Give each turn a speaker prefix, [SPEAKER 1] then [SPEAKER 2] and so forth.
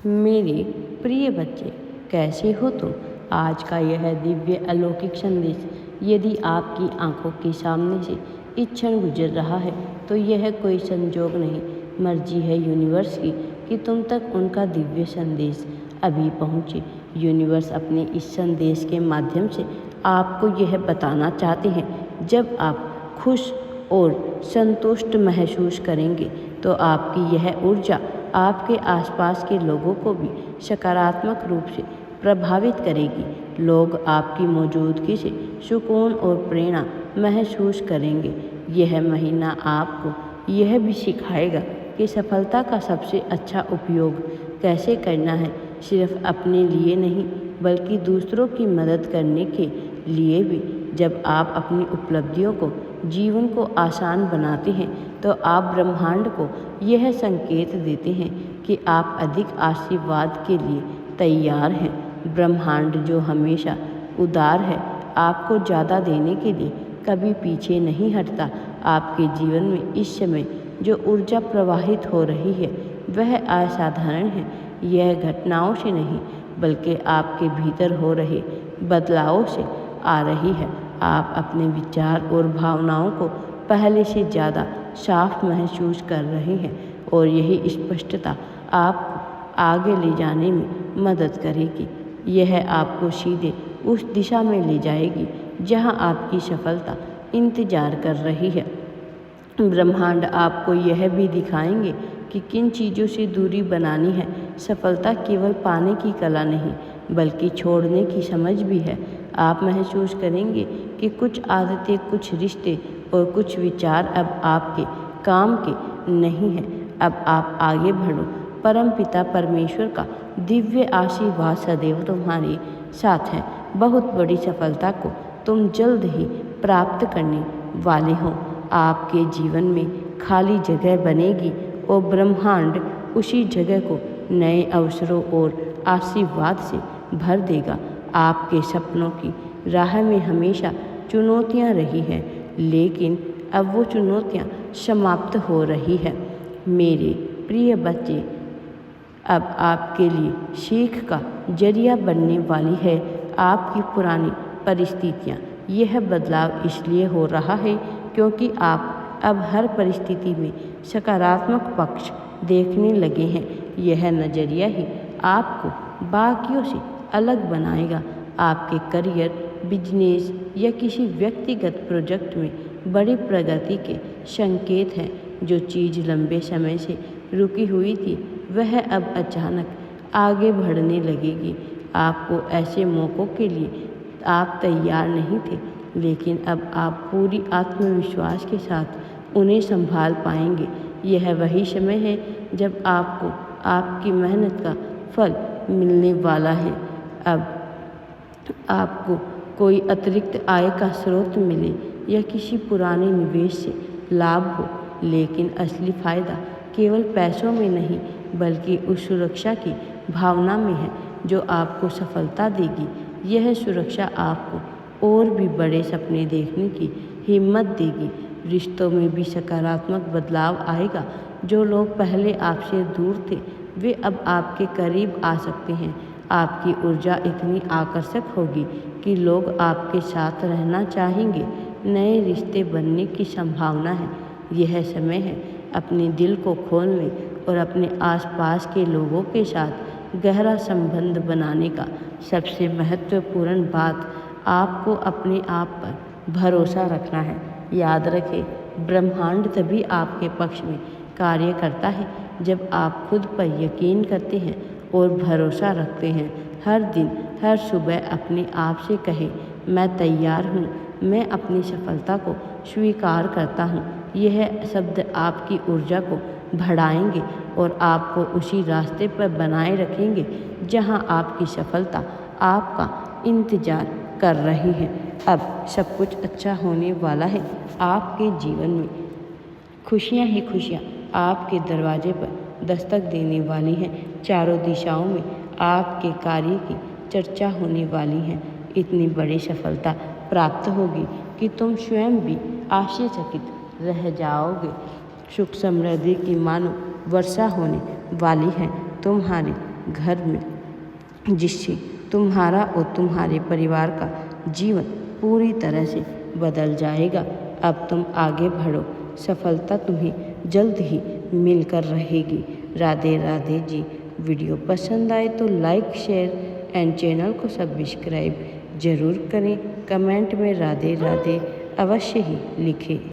[SPEAKER 1] मेरे प्रिय बच्चे, कैसे हो तुम। आज का यह दिव्य अलौकिक संदेश यदि आपकी आंखों के सामने से इस क्षण गुजर रहा है तो यह कोई संजोग नहीं, मर्जी है यूनिवर्स की कि तुम तक उनका दिव्य संदेश अभी पहुँचे। यूनिवर्स अपने इस संदेश के माध्यम से आपको यह बताना चाहते हैं, जब आप खुश और संतुष्ट महसूस करेंगे तो आपकी यह ऊर्जा आपके आसपास के लोगों को भी सकारात्मक रूप से प्रभावित करेगी। लोग आपकी मौजूदगी से सुकून और प्रेरणा महसूस करेंगे। यह महीना आपको यह भी सिखाएगा कि सफलता का सबसे अच्छा उपयोग कैसे करना है, सिर्फ अपने लिए नहीं बल्कि दूसरों की मदद करने के लिए भी। जब आप अपनी उपलब्धियों को, जीवन को आसान बनाते हैं तो आप ब्रह्मांड को यह संकेत देते हैं कि आप अधिक आशीर्वाद के लिए तैयार हैं। ब्रह्मांड, जो हमेशा उदार है, आपको ज़्यादा देने के लिए कभी पीछे नहीं हटता। आपके जीवन में इस समय जो ऊर्जा प्रवाहित हो रही है वह असाधारण है। यह घटनाओं से नहीं बल्कि आपके भीतर हो रहे बदलावों से आ रही है। आप अपने विचार और भावनाओं को पहले से ज़्यादा साफ महसूस कर रहे हैं और यही स्पष्टता आपको आगे ले जाने में मदद करेगी। यह आपको सीधे उस दिशा में ले जाएगी जहां आपकी सफलता इंतजार कर रही है। ब्रह्मांड आपको यह भी दिखाएंगे कि किन चीज़ों से दूरी बनानी है। सफलता केवल पाने की कला नहीं बल्कि छोड़ने की समझ भी है। आप महसूस करेंगे कि कुछ आदतें, कुछ रिश्ते और कुछ विचार अब आपके काम के नहीं हैं। अब आप आगे बढ़ो। परमपिता परमेश्वर का दिव्य आशीर्वाद सदैव तुम्हारे साथ है। बहुत बड़ी सफलता को तुम जल्द ही प्राप्त करने वाले हो। आपके जीवन में खाली जगह बनेगी और ब्रह्मांड उसी जगह को नए अवसरों और आशीर्वाद से भर देगा। आपके सपनों की राह में हमेशा चुनौतियां रही हैं, लेकिन अब वो चुनौतियां समाप्त हो रही है। मेरे प्रिय बच्चे, अब आपके लिए सीख का जरिया बनने वाली है आपकी पुरानी परिस्थितियाँ। यह बदलाव इसलिए हो रहा है क्योंकि आप अब हर परिस्थिति में सकारात्मक पक्ष देखने लगे हैं। यह नज़रिया ही आपको बाकियों से अलग बनाएगा। आपके करियर, बिजनेस या किसी व्यक्तिगत प्रोजेक्ट में बड़ी प्रगति के संकेत हैं। जो चीज़ लंबे समय से रुकी हुई थी वह अब अचानक आगे बढ़ने लगेगी। आपको ऐसे मौक़ों के लिए आप तैयार नहीं थे, लेकिन अब आप पूरी आत्मविश्वास के साथ उन्हें संभाल पाएंगे। यह वही समय है जब आपको आपकी मेहनत का फल मिलने वाला है। अब आपको कोई अतिरिक्त आय का स्रोत मिले या किसी पुराने निवेश से लाभ हो, लेकिन असली फ़ायदा केवल पैसों में नहीं बल्कि उस सुरक्षा की भावना में है जो आपको सफलता देगी। यह सुरक्षा आपको और भी बड़े सपने देखने की हिम्मत देगी। रिश्तों में भी सकारात्मक बदलाव आएगा। जो लोग पहले आपसे दूर थे वे अब आपके करीब आ सकते हैं। आपकी ऊर्जा इतनी आकर्षक होगी कि लोग आपके साथ रहना चाहेंगे। नए रिश्ते बनने की संभावना है। यह समय है अपने दिल को खोलने और अपने आसपास के लोगों के साथ गहरा संबंध बनाने का। सबसे महत्वपूर्ण बात, आपको अपने आप पर भरोसा रखना है। याद रखें, ब्रह्मांड तभी आपके पक्ष में कार्य करता है जब आप खुद पर यकीन करते हैं और भरोसा रखते हैं। हर दिन, हर सुबह अपने आप से कहें, मैं तैयार हूँ, मैं अपनी सफलता को स्वीकार करता हूँ। यह शब्द आपकी ऊर्जा को बढ़ाएंगे और आपको उसी रास्ते पर बनाए रखेंगे जहाँ आपकी सफलता आपका इंतज़ार कर रही है। अब सब कुछ अच्छा होने वाला है। आपके जीवन में खुशियाँ ही खुशियाँ आपके दरवाजे पर दस्तक देने वाली हैं। चारों दिशाओं में आपके कार्य की चर्चा होने वाली है। इतनी बड़ी सफलता प्राप्त होगी कि तुम स्वयं भी आश्चर्यचकित रह जाओगे। सुख समृद्धि की मानो वर्षा होने वाली है। तुम्हारे घर में, जिससे तुम्हारा और तुम्हारे परिवार का जीवन पूरी तरह से बदल जाएगा। अब तुम आगे बढ़ो, सफलता तुम्हें जल्द ही मिलकर रहेगी। राधे राधे जी। वीडियो पसंद आए तो लाइक, शेयर एंड चैनल को सब्सक्राइब जरूर करें। कमेंट में राधे राधे अवश्य ही लिखें।